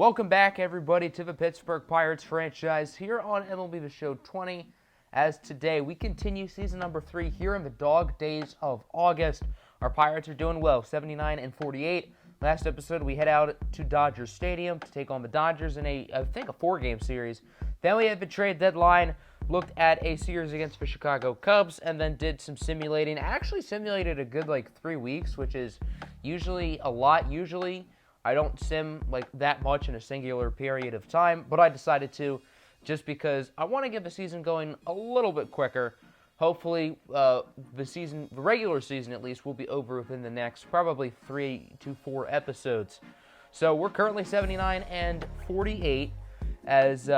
Welcome back, everybody, to the Pittsburgh Pirates franchise here on MLB The Show 20. As today, we continue season number 3 here in the dog days of August. Our Pirates are doing well, 79-48. Last episode, we head out to Dodger Stadium to take on the Dodgers in a 4-game series. Then we had the trade deadline, looked at a series against the Chicago Cubs, and then did some simulating. Actually simulated a good 3 weeks, which is usually a lot. Usually I don't sim that much in a singular period of time, but I decided to just because I want to get the season going a little bit quicker. Hopefully, the regular season at least, will be over within the next probably 3 to 4 episodes. So we're currently 79-48 as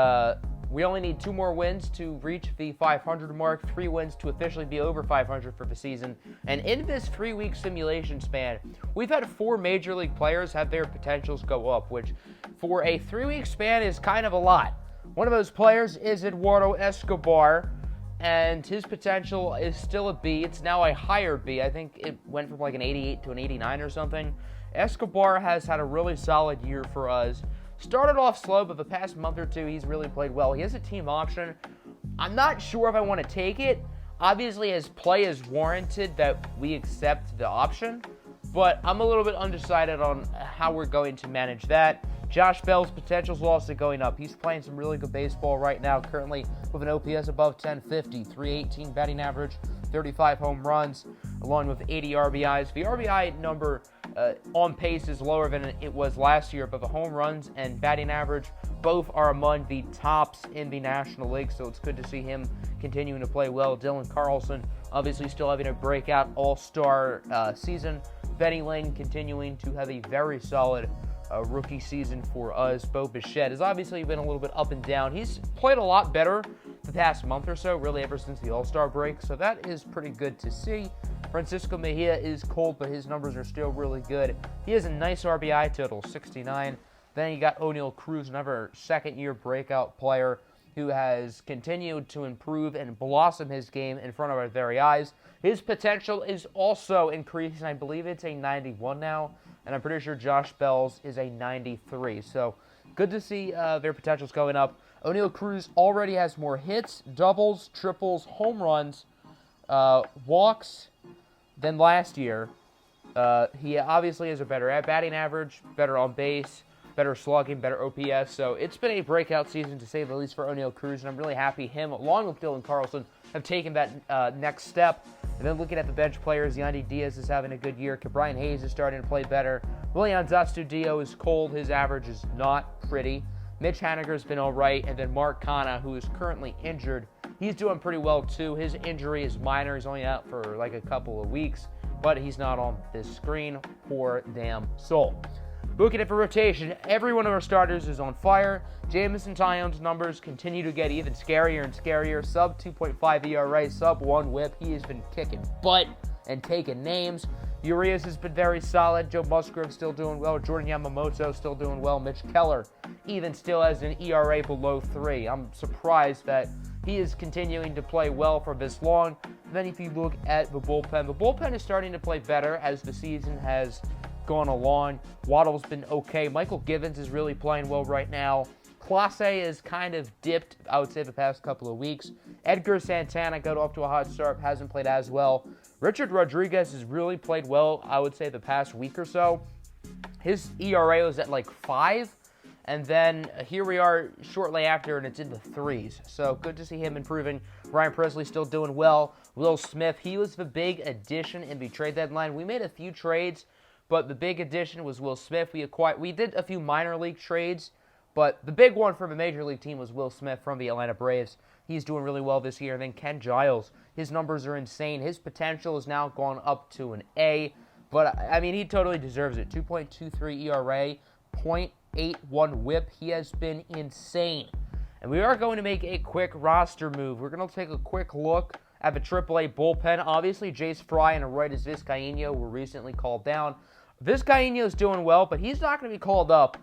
we only need 2 more wins to reach the 500 mark, 3 wins to officially be over 500 for the season. And in this 3-week simulation span, we've had 4 Major League players have their potentials go up, which for a 3-week span is kind of a lot. One of those players is Eduardo Escobar, and his potential is still a B. It's now a higher B. I think it went from an 88 to an 89 or something. Escobar has had a really solid year for us. Started off slow, but the past month or 2, he's really played well. He has a team option. I'm not sure if I want to take it. Obviously, his play is warranted that we accept the option, but I'm a little bit undecided on how we're going to manage that. Josh Bell's potential is also going up. He's playing some really good baseball right now, currently with an OPS above 1050, 318 batting average, 35 home runs, along with 80 RBIs. The RBI number on pace is lower than it was last year, but the home runs and batting average both are among the tops in the National League, so it's good to see him continuing to play well. Dylan Carlson obviously still having a breakout all-star season. Benny Lane continuing to have a very solid rookie season for us. Bo Bichette has obviously been a little bit up and down. He's played a lot better the past month or so, really ever since the All-Star break, so that is pretty good to see. Francisco Mejia is cold, but his numbers are still really good. He has a nice RBI total, 69. Then you got O'Neal Cruz, another second-year breakout player who has continued to improve and blossom his game in front of our very eyes. His potential is also increasing. I believe it's a 91 now, and I'm pretty sure Josh Bell's is a 93. So good to see their potentials going up. O'Neal Cruz already has more hits, doubles, triples, home runs, walks than last year. He obviously has a better batting average, better on base, better slugging, better OPS. So it's been a breakout season, to say the least, for O'Neal Cruz, and I'm really happy him, along with Dylan Carlson, have taken that next step. And then looking at the bench players, Yandy Diaz is having a good year. Brian Hayes is starting to play better. Willian Zastudio is cold. His average is not pretty. Mitch Haniger's been all right. And then Mark Canha, who is currently injured, he's doing pretty well too. His injury is minor. He's only out for a couple of weeks, but he's not on this screen. Poor damn soul. Looking at the rotation, every one of our starters is on fire. Jameson Taillon's numbers continue to get even scarier and scarier. Sub 2.5 ERA, sub 1 whip. He has been kicking butt and taking names. Urias has been very solid. Joe Musgrove still doing well. Jordan Yamamoto still doing well. Mitch Keller even still has an ERA below 3. I'm surprised that he is continuing to play well for this long. Then if you look at the bullpen is starting to play better as the season has gone along. Waddle's been okay. Michael Givens is really playing well right now. Clase is kind of dipped, I would say, the past couple of weeks. Edgar Santana got off to a hot start, hasn't played as well. Richard Rodriguez has really played well, I would say, the past week or so. His ERA was at 5, and then here we are shortly after, and it's in the 3s. So good to see him improving. Ryan Presley still doing well. Will Smith, he was the big addition in the trade deadline. We made a few trades, but the big addition was Will Smith. We did a few minor league trades, but the big one for the major league team was Will Smith from the Atlanta Braves. He's doing really well this year. And then Ken Giles, his numbers are insane. His potential has now gone up to an A, but I mean, he totally deserves it. 2.23 ERA, 0.81 whip. He has been insane. And we are going to make a quick roster move. We're going to take a quick look at the AAA bullpen. Obviously, Jace Fry and Aroldis Vizcaino were recently called down. Vizcaino is doing well, but he's not going to be called up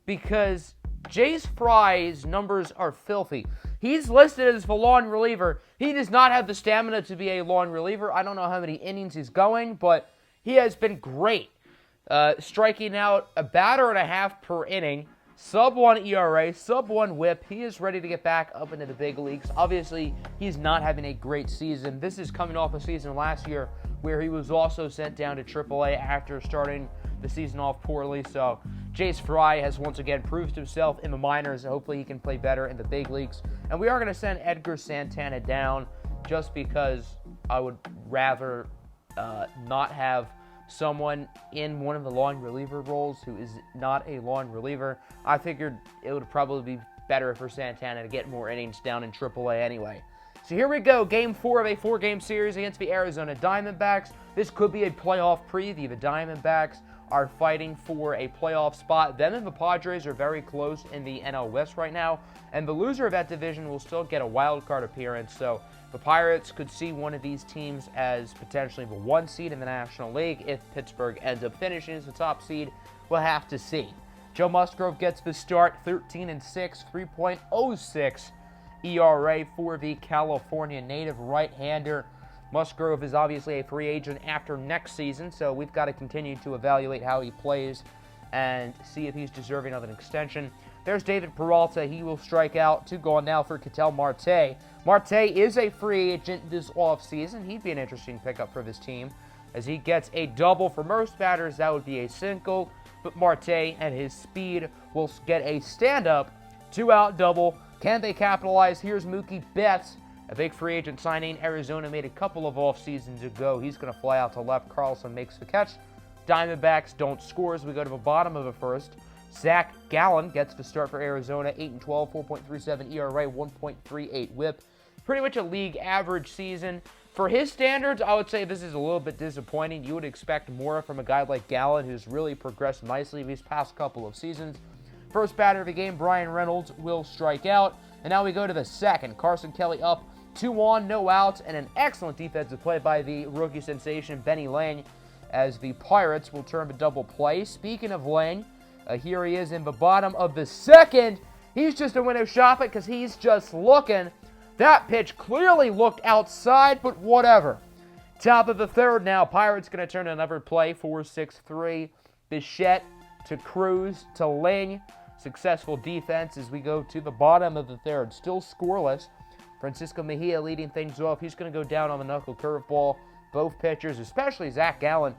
because Jace Fry's numbers are filthy. He's listed as the long reliever. He does not have the stamina to be a long reliever. I don't know how many innings he's going, but he has been great. Striking out a batter and a half per inning. Sub-1 ERA, sub-1 whip. He is ready to get back up into the big leagues. Obviously, he's not having a great season. This is coming off a season last year where he was also sent down to AAA after starting the season off poorly. So Jace Fry has once again proved himself in the minors. Hopefully he can play better in the big leagues. And we are going to send Edgar Santana down just because I would rather not have someone in one of the long reliever roles who is not a long reliever. I figured it would probably be better for Santana to get more innings down in AAA anyway. So here we go, Game 4 of a 4-game series against the Arizona Diamondbacks. This could be a playoff preview. The Diamondbacks are fighting for a playoff spot. Them and the Padres are very close in the NL West right now, and the loser of that division will still get a wild card appearance. So the Pirates could see one of these teams as potentially the 1 seed in the National League. If Pittsburgh ends up finishing as the top seed, we'll have to see. Joe Musgrove gets the start, 13-6, 3.06 ERA for the California native right-hander. Musgrove is obviously a free agent after next season, so we've got to continue to evaluate how he plays and see if he's deserving of an extension. There's David Peralta. He will strike out. 2 gone now for Ketel Marte. Marte is a free agent this offseason. He'd be an interesting pickup for this team. As he gets a double. For most batters, that would be a single, but Marte and his speed will get a stand-up 2-out double. Can they capitalize? Here's Mookie Betts, a big free agent signing Arizona made a couple of off seasons ago. He's going to fly out to left. Carlson makes the catch. Diamondbacks don't score as we go to the bottom of the first. Zach Gallen gets the start for Arizona, 8-12, 4.37 ERA, 1.38 whip. Pretty much a league average season. For his standards, I would say this is a little bit disappointing. You would expect more from a guy like Gallen, who's really progressed nicely these past couple of seasons. First batter of the game, Brian Reynolds, will strike out. And now we go to the second. Carson Kelly up, 2 on, no outs, and an excellent defensive play by the rookie sensation, Benny Lang, as the Pirates will turn a double play. Speaking of Lang, here he is in the bottom of the second. He's just a window shopping because he's just looking. That pitch clearly looked outside, but whatever. Top of the third now. Pirates going to turn another play, 4-6-3. Bichette to Cruz to Ling. Successful defense as we go to the bottom of the third. Still scoreless. Francisco Mejia leading things off. He's going to go down on the knuckle curveball. Both pitchers, especially Zach Gallen,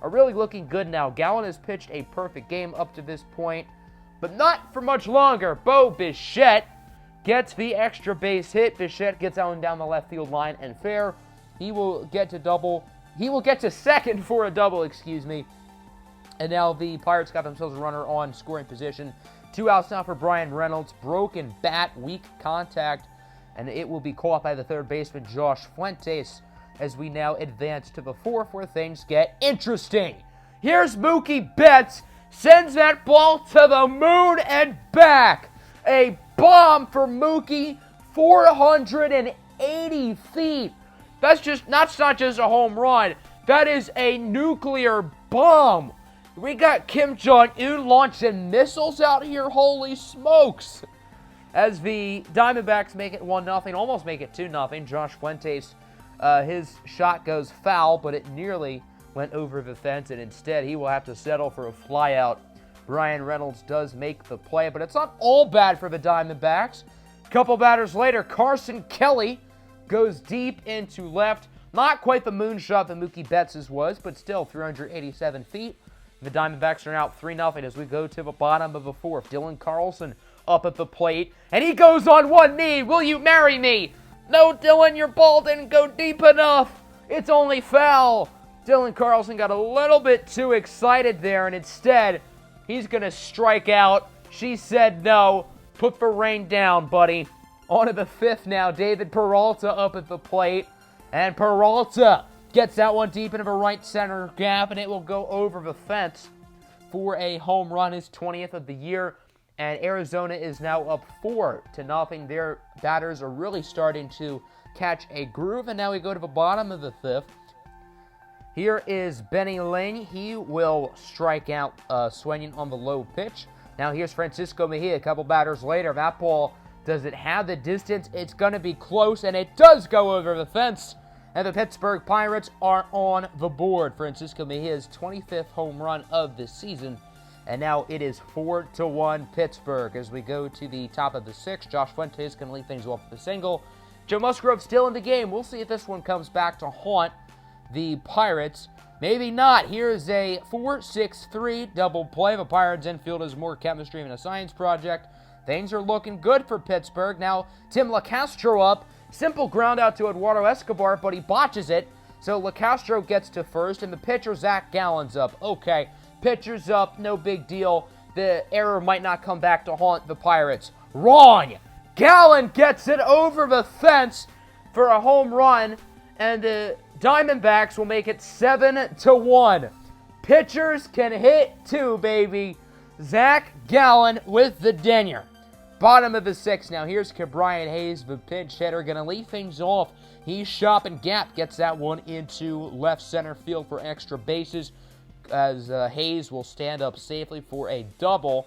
are really looking good now. Gallen has pitched a perfect game up to this point, but not for much longer. Bo Bichette gets the extra base hit. Bichette gets out and down the left field line and fair. He will get to second for a double, And now the Pirates got themselves a runner on scoring position. 2 outs now for Brian Reynolds. Broken bat, weak contact, and it will be caught by the third baseman, Josh Fuentes, as we now advance to the fourth where things get interesting. Here's Mookie Betts, sends that ball to the moon and back. A bomb for Mookie, 480 feet. That's not just a home run. That is a nuclear bomb. We got Kim Jong-un launching missiles out here. Holy smokes. As the Diamondbacks make it 1-0, almost make it 2-0. Josh Fuentes, his shot goes foul, but it nearly went over the fence, and instead he will have to settle for a flyout. Brian Reynolds does make the play, but it's not all bad for the Diamondbacks. A couple batters later, Carson Kelly goes deep into left. Not quite the moonshot that Mookie Betts' was, but still 387 feet. The Diamondbacks are out 3-0 as we go to the bottom of the fourth. Dylan Carlson up at the plate, and he goes on one knee. Will you marry me? No, Dylan, your ball didn't go deep enough. It's only foul. Dylan Carlson got a little bit too excited there, and instead, he's going to strike out. She said no. Put the rain down, buddy. On to the fifth now. David Peralta up at the plate, and Peralta gets that one deep into the right center gap, and it will go over the fence for a home run, his 20th of the year. And Arizona is now up 4-0. Their batters are really starting to catch a groove, and now we go to the bottom of the fifth. Here is Benny Ling. He will strike out swinging on the low pitch. Now here's Francisco Mejia a couple batters later. That ball, does it have the distance? It's going to be close, and it does go over the fence. And the Pittsburgh Pirates are on the board. Francisco Mejia's 25th home run of the season. And now it is 4-1 Pittsburgh. As we go to the top of the sixth, Josh Fuentes going to lead things off with a single. Joe Musgrove still in the game. We'll see if this one comes back to haunt the Pirates. Maybe not. Here's a 4-6-3 double play. The Pirates infield is more chemistry than a science project. Things are looking good for Pittsburgh. Now, Tim LaCastro up. Simple ground out to Eduardo Escobar, but he botches it. So LaCastro gets to first, and the pitcher, Zach Gallen's up. Okay, pitcher's up, no big deal. The error might not come back to haunt the Pirates. Wrong! Gallen gets it over the fence for a home run, and the Diamondbacks will make it 7-1. Pitchers can hit too, baby. Zach Gallen with the dinger. Bottom of the sixth now. Here's Ke'Bryan Hayes, the pinch hitter, going to lead things off. He's shopping gap, gets that one into left center field for extra bases, as Hayes will stand up safely for a double.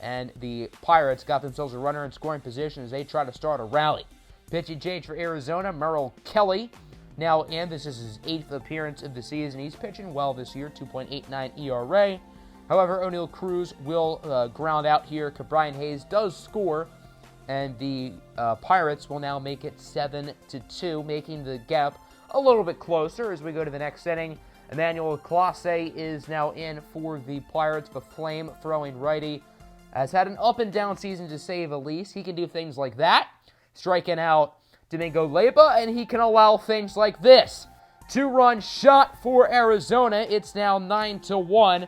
And the Pirates got themselves a runner in scoring position as they try to start a rally. Pitching change for Arizona, Merrill Kelly. Now, and this is his 8th appearance of the season. He's pitching well this year, 2.89 ERA. However, O'Neal Cruz will ground out here. Ke'Bryan Hayes does score, and the Pirates will now make it 7-2, making the gap a little bit closer as we go to the next inning. Emmanuel Clase is now in for the Pirates. The flame-throwing righty has had an up-and-down season, to say the least. He can do things like that, striking out Domingo Leyba, and he can allow things like this. 2-run shot for Arizona. It's now 9-1.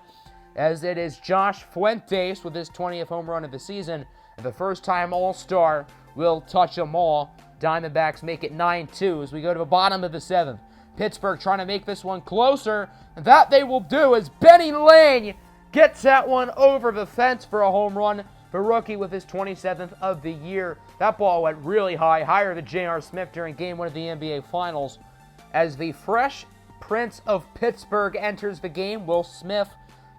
As it is Josh Fuentes with his 20th home run of the season. And the first-time All-Star will touch them all. Diamondbacks make it 9-2 as we go to the bottom of the seventh. Pittsburgh trying to make this one closer. And that they will do as Benny Lane gets that one over the fence for a home run. The rookie with his 27th of the year. That ball went really high, higher than J.R. Smith during Game 1 of the NBA Finals. As the fresh Prince of Pittsburgh enters the game, Will Smith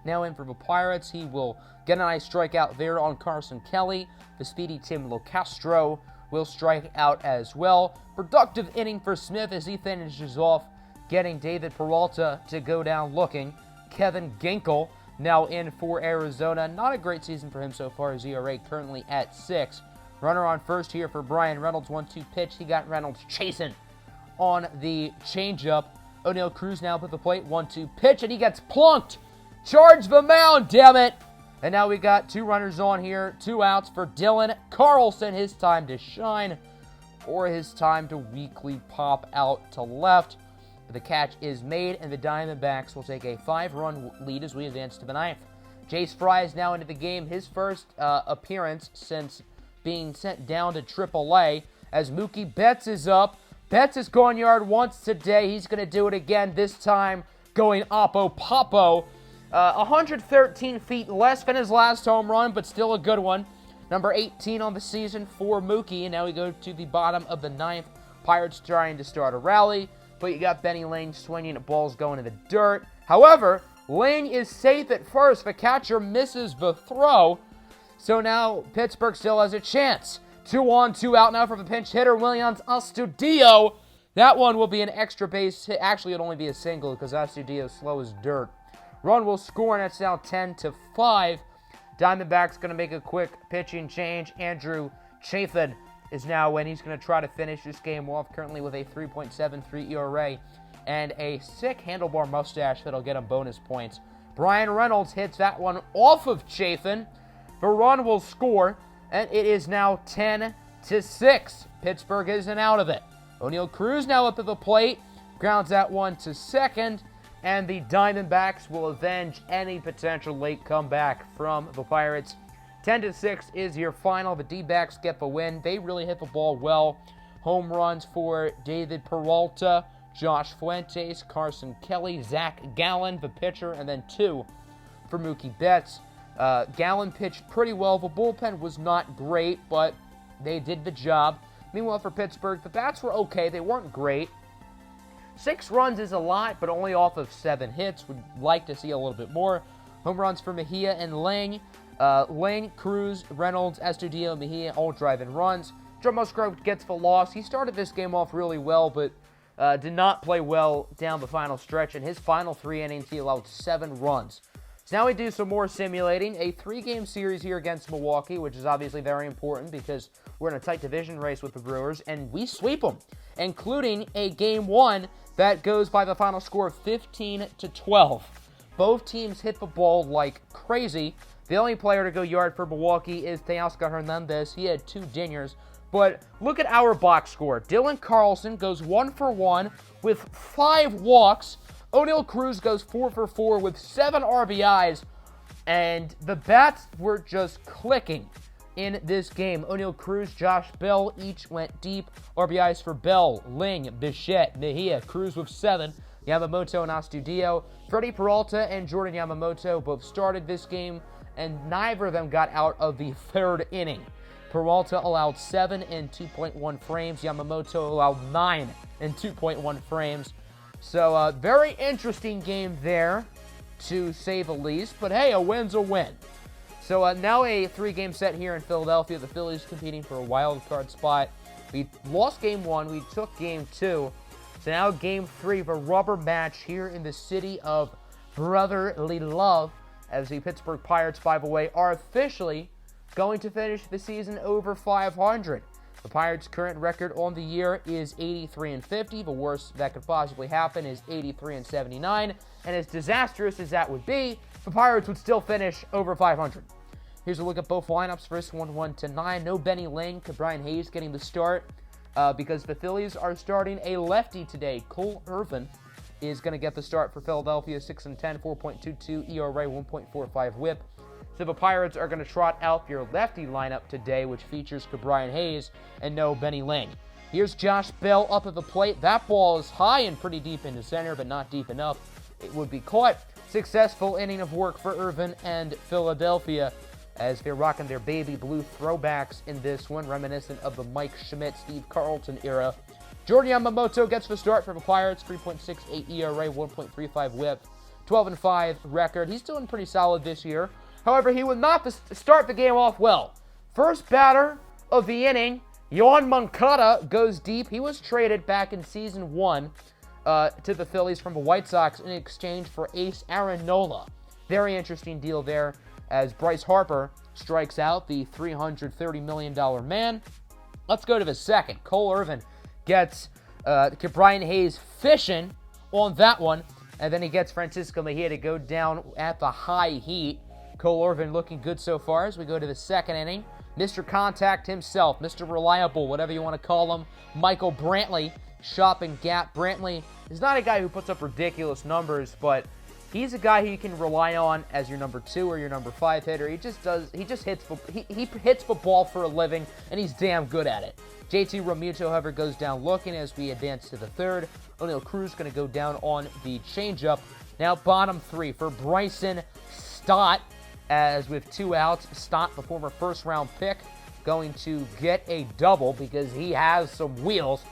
now in for the Pirates. He will get a nice strikeout there on Carson Kelly. The speedy Tim LaCastro will strike out as well. Productive inning for Smith as he finishes off, getting David Peralta to go down looking. Kevin Ginkel now in for Arizona. Not a great season for him so far. His ERA currently at 6. Runner on first here for Brian Reynolds. 1-2 pitch. He got Reynolds chasing on the changeup. O'Neal Cruz now at the plate. 1-2 pitch, and he gets plunked. Charge the mound, damn it. And now we got 2 runners on here, 2 outs for Dylan Carlson. His time to shine, or his time to weakly pop out to left. The catch is made, and the Diamondbacks will take a 5-run lead as we advance to the 9th. Jace Fry is now into the game, his first appearance since being sent down to AAA, as Mookie Betts is up. Betts has gone yard once today. He's going to do it again, this time going oppo-poppo. 113 feet less than his last home run, but still a good one. Number 18 on the season for Mookie. And now we go to the bottom of the 9th. Pirates trying to start a rally, but you got Benny Lane swinging at balls going in the dirt. However, Lane is safe at first. The catcher misses the throw. So now Pittsburgh still has a chance. 2 on, 2 out now for the pinch hitter, Willians Astudillo. That one will be an extra base hit. Actually, it'll only be a single because Astudillo's slow as dirt. Run will score, and it's now 10-5. Diamondbacks going to make a quick pitching change. Andrew Chafin is now in. He's going to try to finish this game off, currently with a 3.73 ERA and a sick handlebar mustache that'll get him bonus points. Brian Reynolds hits that one off of Chafin. The run will score, and it is now 10-6. Pittsburgh isn't out of it. O'Neal Cruz now up at the plate. Grounds that one to second. And the Diamondbacks will avenge any potential late comeback from the Pirates. 10-6 is your final. The D-backs get the win. They really hit the ball well. Home runs for David Peralta, Josh Fuentes, Carson Kelly, Zach Gallen, the pitcher, and then 2 for Mookie Betts. Gallen pitched pretty well. The bullpen was not great, but they did the job. Meanwhile, for Pittsburgh, the bats were okay. They weren't great. 6 runs is a lot, but only off of 7 hits. Would like to see a little bit more. Home runs for Mejia and Lang. Lang, Cruz, Reynolds, Astudillo, Mejia, all driving runs. Joe Musgrove gets the loss. He started this game off really well, but did not play well down the final stretch. In his final 3 innings, he allowed 7 runs. So now we do some more simulating. A 3-game series here against Milwaukee, which is obviously very important because we're in a tight division race with the Brewers, and we sweep them, including a Game 1 that goes by the final score of 15-12. Both teams hit the ball like crazy. The only player to go yard for Milwaukee is Teoscar Hernandez. He had 2 dingers. But look at our box score. Dylan Carlson goes 1 for 1 with 5 walks. Oneil Cruz goes 4 for 4 with 7 RBIs. And the bats were just clicking in this game. Oneil Cruz, Josh Bell each went deep. RBIs for Bell, Ling, Bichette, Mejia. Cruz with 7. Yamamoto and Astudillo. Freddie Peralta and Jordan Yamamoto both started this game, and neither of them got out of the 3rd inning. Peralta allowed 7 in 2.1 frames. Yamamoto allowed 9 in 2.1 frames. So, very interesting game there, to say the least. But hey, a win's a win. So, now a 3-game set here in Philadelphia. The Phillies competing for a wild card spot. We lost Game 1. We took Game 2. So now Game 3, the rubber match here in the city of brotherly love, as the Pittsburgh Pirates, by the way, are officially going to finish the season over 500. The Pirates' current record on the year is 83-50. The worst that could possibly happen is 83-79. And as disastrous as that would be, the Pirates would still finish over 500. Here's a look at both lineups for this one, 1-9. No Benny Ling, Brian Hayes getting the start. Because the Phillies are starting a lefty today. Cole Irvin is going to get the start for Philadelphia, 6-10, 4.22 ERA, 1.45 whip. So the Pirates are going to trot out their lefty lineup today, which features Brian Hayes and no Benny Ling. Here's Josh Bell up at the plate. That ball is high and pretty deep into center, but not deep enough. It would be caught. Successful inning of work for Irvin and Philadelphia, as they're rocking their baby blue throwbacks in this one, reminiscent of the Mike Schmidt, Steve Carlton era. Jordan Yamamoto gets the start for the Pirates, 3.68 ERA, 1.35 whip, 12-5 record. He's doing pretty solid this year. However, he would not start the game off well. First batter of the inning, Yoan Moncada goes deep. He was traded back in Season 1 to the Phillies from the White Sox in exchange for Ace Aaron Nola. Very interesting deal there, as Bryce Harper strikes out, the $330 million man. Let's go to the second. Cole Irvin gets Brian Hayes fishing on that one, and then he gets Francisco Mejia to go down at the high heat. Cole Irvin looking good so far as we go to the second inning. Mr. Contact himself, Mr. Reliable, whatever you want to call him, Michael Brantley, shopping gap. Brantley is not a guy who puts up ridiculous numbers, but he's a guy who you can rely on as your number 2 or your number 5 hitter. He hits the ball for a living, and he's damn good at it. JT Realmuto, however, goes down looking as we advance to the 3rd. Oneil Cruz going to go down on the changeup. Now bottom 3 for Bryson Stott, as with 2 outs, Stott, the former first-round pick, going to get a double because he has some wheels.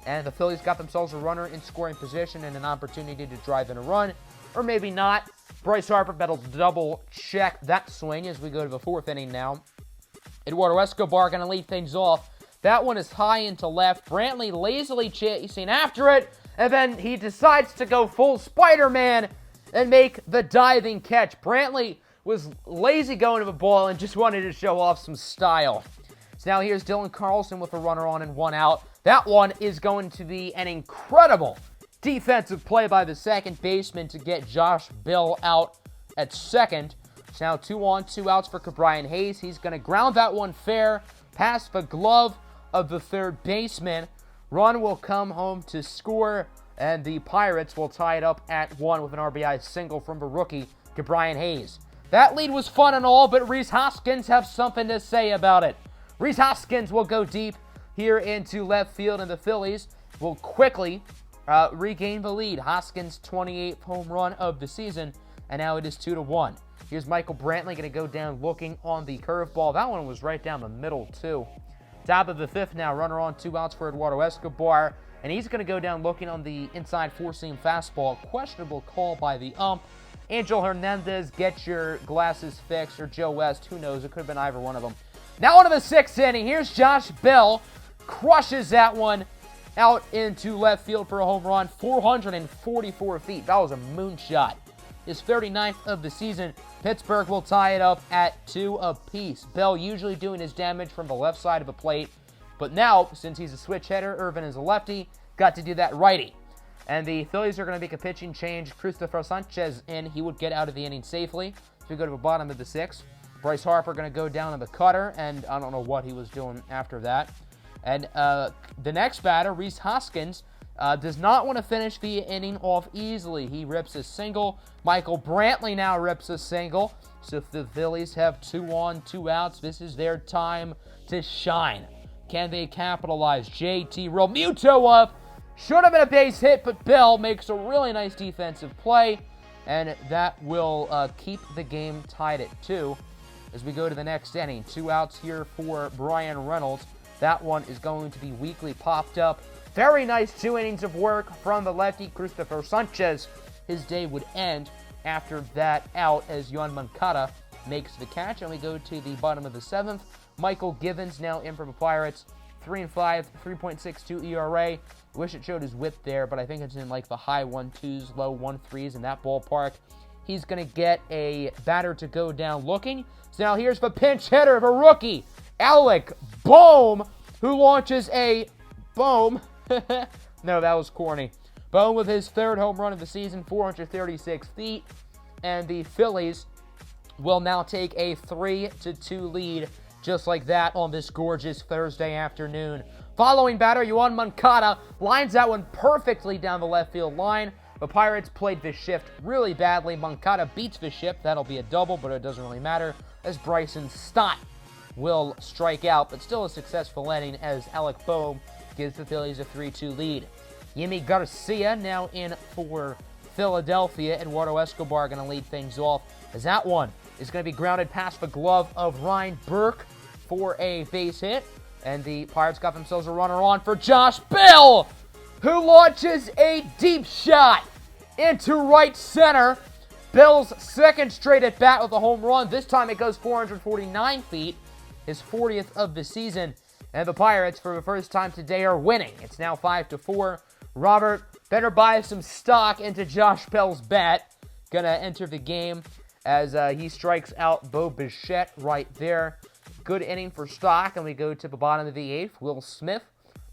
And the Phillies got themselves a runner in scoring position and an opportunity to drive in a run. Or maybe not. Bryce Harper better double check that swing as we go to the 4th inning now. Eduardo Escobar going to lead things off. That one is high into left. Brantley lazily chasing after it. And then he decides to go full Spider-Man and make the diving catch. Brantley was lazy going to the ball and just wanted to show off some style. So now here's Dylan Carlson with a runner on and 1 out. That one is going to be an incredible defensive play by the second baseman to get Josh Bell out at second. So now 2 on, 2 outs for Brian Hayes. He's going to ground that one fair past the glove of the 3rd baseman. Run will come home to score, and the Pirates will tie it up at 1 with an RBI single from the rookie, Brian Hayes. That lead was fun and all, but Rhys Hoskins has something to say about it. Rhys Hoskins will go deep here into left field, and the Phillies will quickly regain the lead. Hoskins' 28th home run of the season, and now it is 2-1. Here's Michael Brantley going to go down looking on the curveball. That one was right down the middle, too. Top of the 5th now, runner on, 2 outs for Eduardo Escobar, and he's going to go down looking on the inside 4-seam fastball. Questionable call by the ump. Angel Hernandez, get your glasses fixed, or Joe West, who knows, it could have been either one of them. Now on to the 6th inning, here's Josh Bell, crushes that one out into left field for a home run, 444 feet. That was a moonshot. his 39th of the season. Pittsburgh will tie it up at 2 apiece. Bell usually doing his damage from the left side of the plate, but now, since he's a switch hitter, Irvin is a lefty, got to do that righty. And the Phillies are going to make a pitching change. Christopher Sanchez in. He would get out of the inning safely. So we go to the bottom of the 6th. Bryce Harper going to go down in the cutter, and I don't know what he was doing after that. And the next batter, Rhys Hoskins, does not want to finish the inning off easily. He rips a single. Michael Brantley now rips a single. So if the Phillies have 2 on, 2 outs, this is their time to shine. Can they capitalize? JT Realmuto up. Should have been a base hit, but Bell makes a really nice defensive play, and that will keep the game tied at 2. As we go to the next inning, 2 outs here for Brian Reynolds. That one is going to be weakly popped up. Very nice 2 innings of work from the lefty, Christopher Sanchez. His day would end after that out as Yoan Moncada makes the catch. And we go to the bottom of the 7th. Michael Givens now in for the Pirates. 3-5, 3.62 ERA. Wish it showed his whip there, but I think it's in like the high 1-2s, low 1-3s in that ballpark. He's going to get a batter to go down looking. So now here's the pinch hitter of a rookie, Alec Bohm, who launches a Bohm. No, that was corny. Bohm with his 3rd home run of the season, 436 feet. And the Phillies will now take a 3-2 lead just like that on this gorgeous Thursday afternoon. Following batter, Yoan Moncada lines that one perfectly down the left field line. The Pirates played this shift really badly. Moncada beats the shift. That'll be a double, but it doesn't really matter, as Bryson Stott will strike out, but still a successful inning as Alec Bohm gives the Phillies a 3-2 lead. Yimi Garcia now in for Philadelphia. Eduardo Escobar going to lead things off, as that one is going to be grounded past the glove of Ryan Burke for a base hit. And the Pirates got themselves a runner on for Josh Bell, who launches a deep shot into right center. Bell's 2nd straight at bat with a home run. This time it goes 449 feet, his 40th of the season. And the Pirates, for the first time today, are winning. It's now 5-4. Robert better buy some stock into Josh Bell's bat. Gonna enter the game as he strikes out Bo Bichette right there. Good inning for stock, and we go to the bottom of the 8th. Will Smith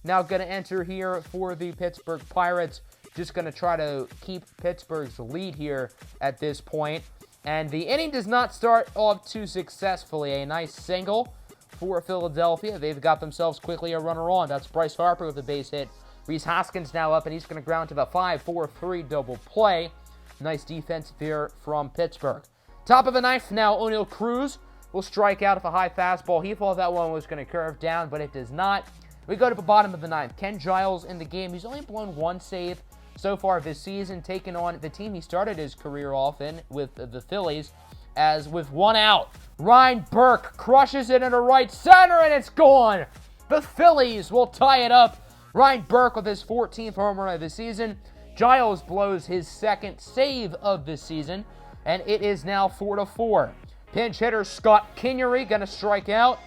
now going to enter here for the Pittsburgh Pirates. Just going to try to keep Pittsburgh's lead here at this point. And the inning does not start off too successfully. A nice single for Philadelphia. They've got themselves quickly a runner on. That's Bryce Harper with a base hit. Rhys Hoskins now up, and he's going to ground to the 5-4-3 double play. Nice defense here from Pittsburgh. Top of the 9th now, O'Neal Cruz will strike out with a high fastball. He thought that one was going to curve down, but it does not. We go to the bottom of the 9th. Ken Giles in the game. He's only blown 1 save so far this season, taking on the team he started his career off in with the Phillies, as with 1 out, Ryan Burke crushes it into right center, and it's gone. The Phillies will tie it up. Ryan Burke with his 14th home run of the season. Giles blows his 2nd save of the season, and it is now 4-4. Pinch hitter Scott Kingery going to strike out.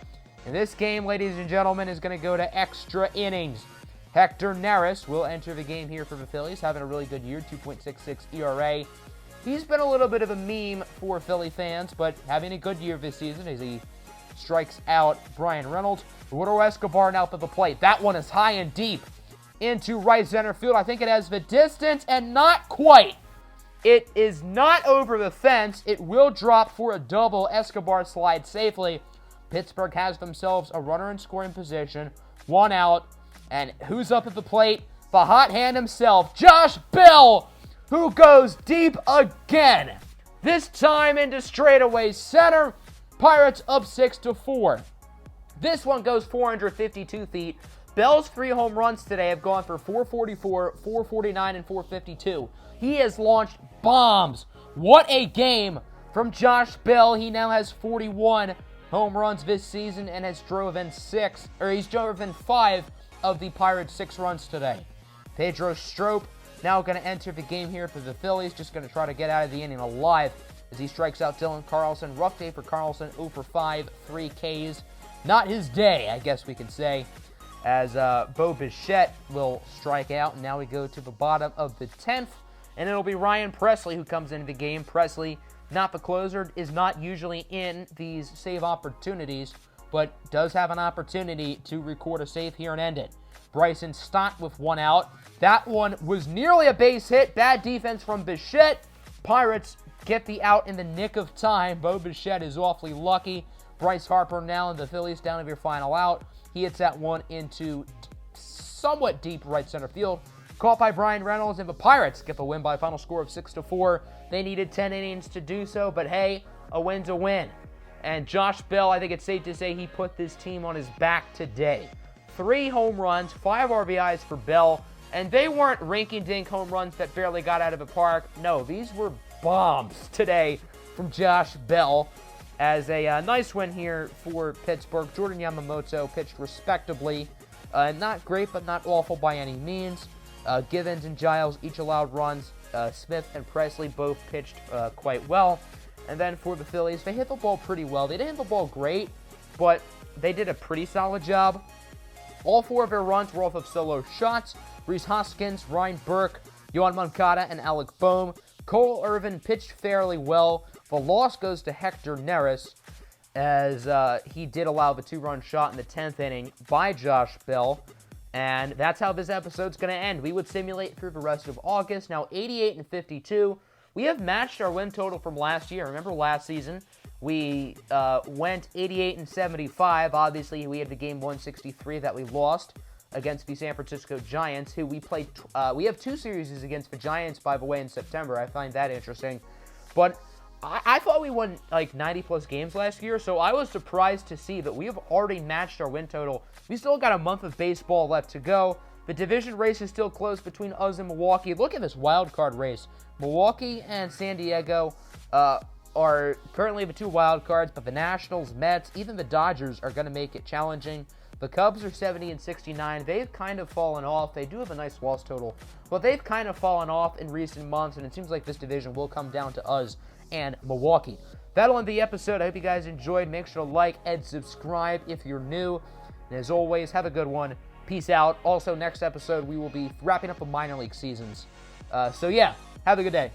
And this game, ladies and gentlemen, is going to go to extra innings. Hector Neris will enter the game here for the Phillies, having a really good year, 2.66 ERA. He's been a little bit of a meme for Philly fans, but having a good year this season as he strikes out Brian Reynolds. Eduardo Escobar now up at the plate. That one is high and deep into right center field. I think it has the distance, and not quite. It is not over the fence. It will drop for a double. Escobar slides safely. Pittsburgh has themselves a runner in scoring position. 1 out. And who's up at the plate? The hot hand himself, Josh Bell, who goes deep again. This time into straightaway center. Pirates up 6-4. This one goes 452 feet. Bell's 3 home runs today have gone for 444, 449, and 452. He has launched bombs. What a game from Josh Bell. He now has 41 home runs this season and has driven 5 of the Pirates' 6 runs today. Pedro Strop now going to enter the game here for the Phillies. Just going to try to get out of the inning alive as he strikes out Dylan Carlson. Rough day for Carlson, 0 for 5, 3 Ks. Not his day, I guess we could say, as Bo Bichette will strike out. And now we go to the bottom of the 10th. and it'll be Ryan Pressly who comes into the game. Pressly, not the closer, is not usually in these save opportunities, but does have an opportunity to record a save here and end it. Bryson Stott with one out. That one was nearly a base hit. Bad defense from Bichette. Pirates get the out in the nick of time. Bo Bichette is awfully lucky. Bryce Harper now in the Phillies down of your final out. He hits that one into somewhat deep right center field. Caught by Brian Reynolds, and the Pirates get the win by a final score of 6-4. They needed 10 innings to do so, but hey, a win's a win. And Josh Bell, I think it's safe to say he put this team on his back today. 3 home runs, 5 RBIs for Bell, and they weren't rinky-dink home runs that barely got out of the park. No, these were bombs today from Josh Bell. As a nice win here for Pittsburgh. Jordan Yamamoto pitched respectably. Not great, but not awful by any means. Givens and Giles each allowed runs. Smith and Pressly both pitched quite well. And then for the Phillies, they hit the ball pretty well. They didn't hit the ball great, but they did a pretty solid job. All 4 of their runs were off of solo shots. Rhys Hoskins, Ryan Burke, Yohan Moncada, and Alec Boehm. Cole Irvin pitched fairly well. The loss goes to Hector Neris, as he did allow the 2-run shot in the 10th inning by Josh Bell. And that's how this episode's going to end. We would simulate through the rest of August. Now 88-52. We have matched our win total from last year. Remember last season, we went 88-75. Obviously, we had the game 163 that we lost against the San Francisco Giants, who we played. We have 2 series against the Giants, by the way, in September. I find that interesting. But I thought we won like 90-plus games last year, so I was surprised to see that we have already matched our win total. We still got a month of baseball left to go. The division race is still close between us and Milwaukee. Look at this wild card race. Milwaukee and San Diego are currently the 2 wild cards, but the Nationals, Mets, even the Dodgers are going to make it challenging. The Cubs are 70-69. They've kind of fallen off. They do have a nice loss total, but they've kind of fallen off in recent months, and it seems like this division will come down to us and Milwaukee. That'll end the episode. I hope you guys enjoyed. Make sure to like and subscribe if you're new. And as always, have a good one. Peace out. Also, next episode, we will be wrapping up the minor league seasons. So yeah, have a good day.